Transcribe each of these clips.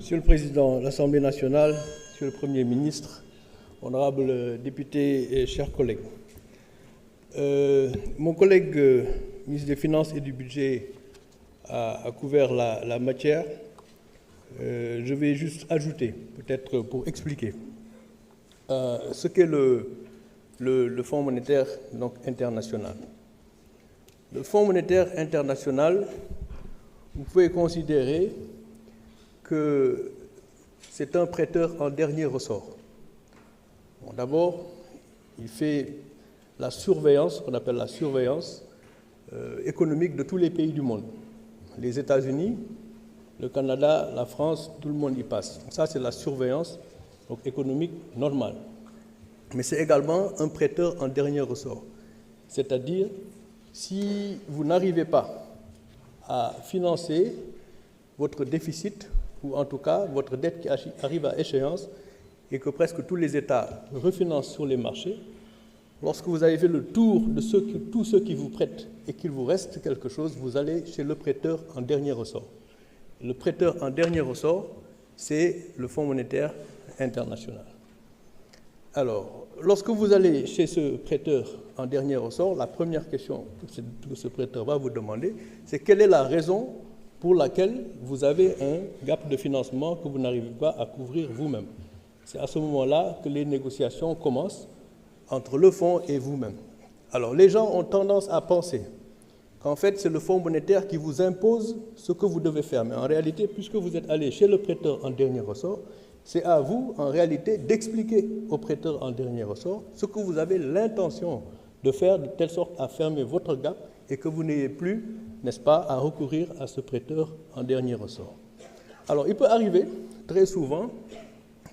Monsieur le Président de l'Assemblée nationale, Monsieur le Premier ministre, honorables députés et chers collègues. Mon collègue ministre des Finances et du Budget a couvert la matière. Je vais juste ajouter, peut-être pour expliquer, ce qu'est le Fonds monétaire international. Le Fonds monétaire international, vous pouvez considérer que c'est un prêteur en dernier ressort. Bon, d'abord, il fait la surveillance, qu'on appelle la surveillance économique de tous les pays du monde. Les États-Unis, le Canada, la France, tout le monde y passe. Donc ça, c'est la surveillance économique normale. Mais c'est également un prêteur en dernier ressort. C'est-à-dire, si vous n'arrivez pas à financer votre déficit, ou en tout cas votre dette qui arrive à échéance, et que presque tous les États refinancent sur les marchés, lorsque vous avez fait le tour de tous ceux qui vous prêtent et qu'il vous reste quelque chose, vous allez chez le prêteur en dernier ressort. Le prêteur en dernier ressort, c'est le Fonds monétaire international. Alors, lorsque vous allez chez ce prêteur en dernier ressort, la première question que ce prêteur va vous demander, c'est quelle est la raison pour laquelle vous avez un gap de financement que vous n'arrivez pas à couvrir vous-même. C'est à ce moment-là que les négociations commencent entre le fonds et vous-même. Alors, les gens ont tendance à penser qu'en fait, c'est le Fonds monétaire qui vous impose ce que vous devez faire. Mais en réalité, puisque vous êtes allé chez le prêteur en dernier ressort, c'est à vous, en réalité, d'expliquer au prêteur en dernier ressort ce que vous avez l'intention de faire de telle sorte à fermer votre gap et que vous n'ayez plus, n'est-ce pas, à recourir à ce prêteur en dernier ressort. Alors, il peut arriver, très souvent,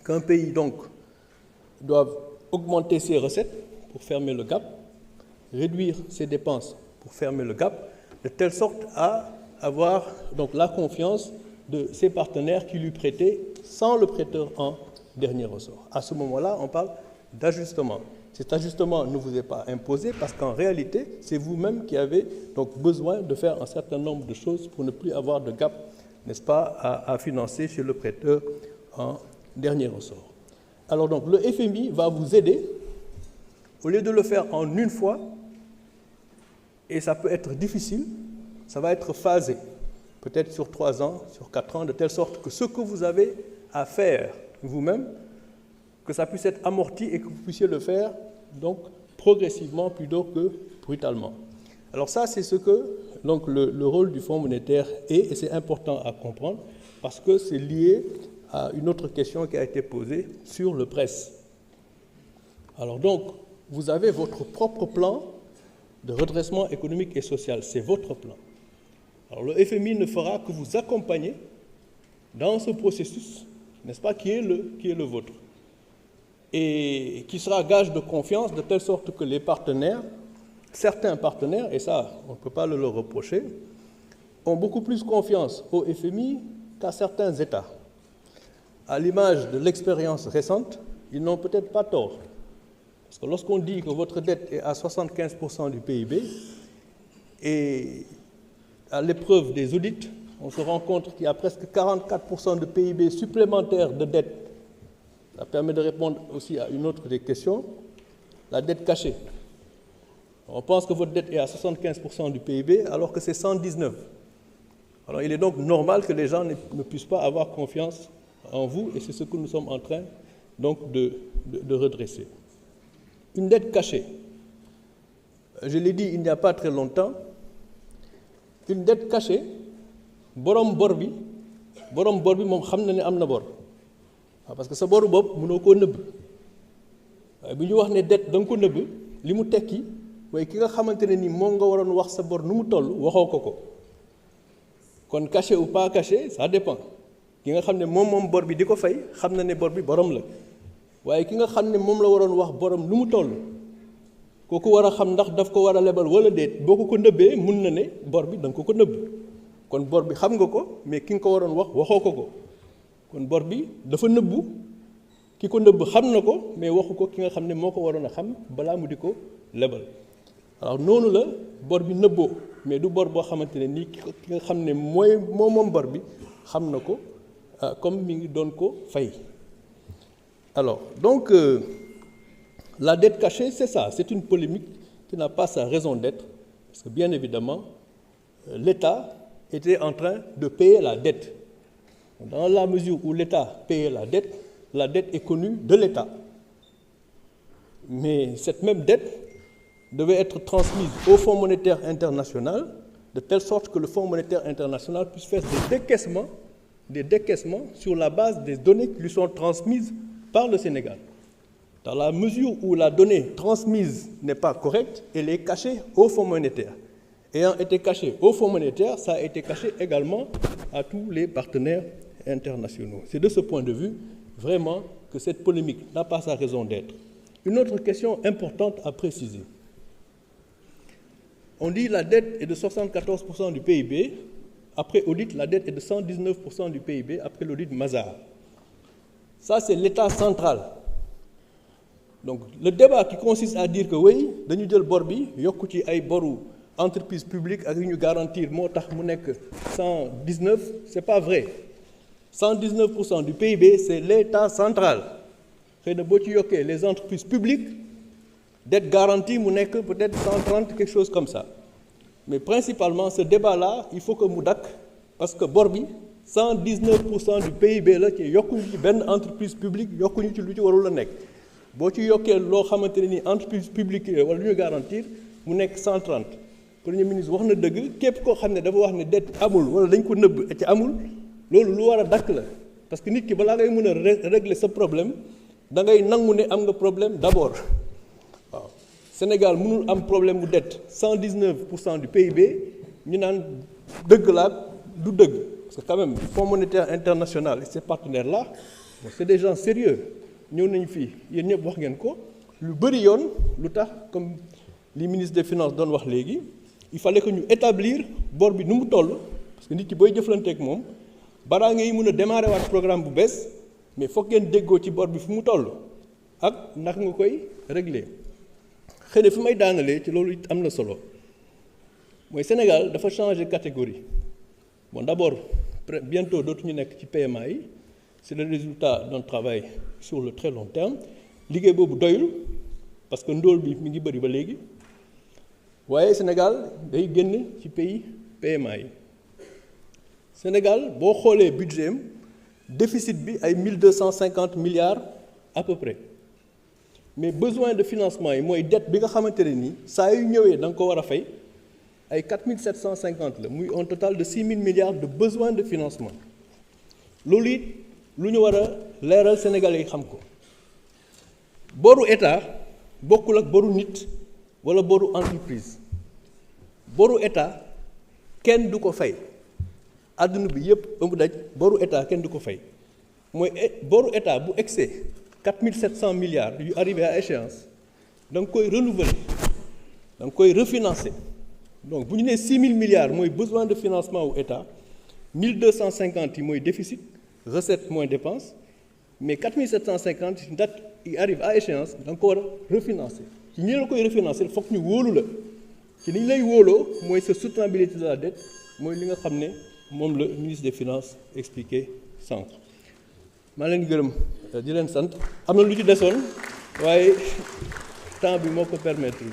qu'un pays, donc, doive augmenter ses recettes pour fermer le gap, réduire ses dépenses pour fermer le gap, de telle sorte à avoir donc, la confiance de ses partenaires qui lui prêtaient sans le prêteur en dernier ressort. À ce moment-là, on parle d'ajustement. Cet ajustement ne vous est pas imposé parce qu'en réalité, c'est vous-même qui avez donc besoin de faire un certain nombre de choses pour ne plus avoir de gap, n'est-ce pas, à financer chez le prêteur en dernier ressort. Alors donc, le FMI va vous aider, au lieu de le faire en une fois, et ça peut être difficile, ça va être phasé, peut-être sur 3 ans, sur 4 ans, de telle sorte que ce que vous avez à faire vous-même, que ça puisse être amorti et que vous puissiez le faire donc progressivement plutôt que brutalement. Alors ça, c'est ce que donc, le rôle du Fonds monétaire est, et c'est important à comprendre, parce que c'est lié à une autre question qui a été posée sur le prêt. Alors donc, vous avez votre propre plan de redressement économique et social, c'est votre plan. Alors le FMI ne fera que vous accompagner dans ce processus, n'est-ce pas, qui est le vôtre, et qui sera gage de confiance de telle sorte que les partenaires, certains partenaires, et ça on ne peut pas le leur reprocher, ont beaucoup plus confiance au FMI qu'à certains États. À l'image de l'expérience récente, ils n'ont peut-être pas tort. Parce que lorsqu'on dit que votre dette est à 75% du PIB, et à l'épreuve des audits, on se rend compte qu'il y a presque 44% de PIB supplémentaires de dette. Ça permet de répondre aussi à une autre des questions, la dette cachée. On pense que votre dette est à 75% du PIB, alors que c'est 119%. Alors il est donc normal que les gens ne puissent pas avoir confiance en vous, et c'est ce que nous sommes en train donc de redresser. Une dette cachée. Je l'ai dit il n'y a pas très longtemps, une dette cachée, borom bor bi moom xam na ne am na bor parce que sa boru bopp mënoo koo nëbb waaye bu ñu wax ne dette da nga ko nëbb li mu tekki mooy ki nga xamante ne ni moom nga waroon wax sa bor nu mu toll waxoo ko kon caché ou pas caché ça dépend ki nga xam ne moom bor bi di ko fay xam na ne bor bi borom la waaye ki nga xam ne moom la waroon wax borom nu mu toll kooku war a xam ndax daf ko war a lebal wala déet boo ko nëbbee mun na ne bor bi da nga ko nëbb kon bor bi xam nga ko mais ki nga ko waroon wax waxoo ko kon bor bi dafa nëbbu ki ko nëbb xam na ko mais waxu ko ki nga xam ne moo ko waroon a xam balaa mu di ko lebal. Alors noonu la bor bi nëbboo mais du bor boo xamante ne nii ki nga xam ne moom bor bi xam na ko comme mi ngi doon ko fay. Alors donc la dette cachée, c'est ça, c'est une polémique qui n'a pas sa raison d'être, parce que bien évidemment l'État était en train de payer la dette. Dans la mesure où l'État payait la dette est connue de l'État. Mais cette même dette devait être transmise au Fonds monétaire international, de telle sorte que le Fonds monétaire international puisse faire des décaissements sur la base des données qui lui sont transmises par le Sénégal. Dans la mesure où la donnée transmise n'est pas correcte, elle est cachée au Fonds monétaire. Ayant été cachée au Fonds monétaire, ça a été caché également à tous les partenaires internationaux. C'est de ce point de vue, vraiment, que cette polémique n'a pas sa raison d'être. Une autre question importante à préciser. On dit que la dette est de 74% du PIB. Après audit, la dette est de 119% du PIB, après l'audit Mazars. Ça, c'est l'État central. Donc, le débat qui consiste à dire que oui, dañu jël bor bi yokku ci ay boru entreprise publique ak ñu garantir moo tax mu nekk 119, c'est pas vrai. 119% du PIB, c'est l'État central. Xëy na boo ci yokkee les entreprises publiques, dette garantie mu nekk peut-être 130, quelque chose comme ça. Mais principalement, ce débat-là, il faut que mu dakk parce que bor bi 119% du PIB la ci yokkuñu ci benn entreprise publique, yokkuñu ci lu ci warul la nekk. boo ci yokkee loo xamante ne ni entreprise publique wala lu ñu garantir mu nekk 130 premier ministre wax na dëgg képp koo xam ne dafa wax ne dette amul wala dañ ko nëbb ci amul loolu lu war a dakk la parce que nit ki balaa ngay mën a régler sa problème da ngay nangu ne am nga problème d'abord waaw Sénégal mënul am problème mu dette 119% du PIB ñu naan dëgg la du dëgg parce que quand même Fonds monétaire international et ses partenaires là c'est des gens sérieux ñëw nañu fii yéen ñëpp wax ngeen ko lu bëri yoon lu tax comme li ministre des finances doon wax léegi il fallait que ñu établir bor bi nu mu toll parce que nit ki booy jëflanteeg moom balaa ngay mën a démarrer waat programme bu bees mais foog ngeen déggoo ci bor bi fu mu toll ak naka nga koy régler xëy na fi may daanalee ci loolu it am na solo mooy Sénégal dafa changer catégorie bon d'abord bientôt dootuñu nekk ci PMA yi. C'est le résultat d'un travail sur le très long terme liggéey boobu doyul parce que ndóol bi mi ngi bëri ba léegi waaye Sénégal day génn ci pays PMA yi Sénégal boo xoolee budget am déficit bi ay 1250 milliards à peu près mais besoin de financement yi mooy dette bi nga xamante ne nii saa yu ñëwee da nga ko war a fay ay 4750 la muy un total de 6000 milliards de besoin de financement loolu it lu ñu war a leeral Sénégalais yi xam ko boru état bokkul ak boru nit wala boru entreprise boru état kenn du ko fay àdduna bi yépp ëmb daj boru état kenn du ko fay mooy boru état bu excès 4700 milliards yu arrivé à échéance da nga koy renouveler da nga koy refinancer donc bu ñu nee 6000 milliards mooy besoin de financement wu état 1250 yi mooy déficit recette moins dépense mais 4750 date yi arrive à échéance da nga ko war a refinancer ci ñi la koy refinancer foog ñu wóolu la ci ni ñu lay wóoloo mooy sa soutenabilité de la dette mooy li nga xam ne moom la ministre des finances expliqué sànq maa leen gërëm di leen sant am na lu ci desoon waaye temps bi moo ko permettre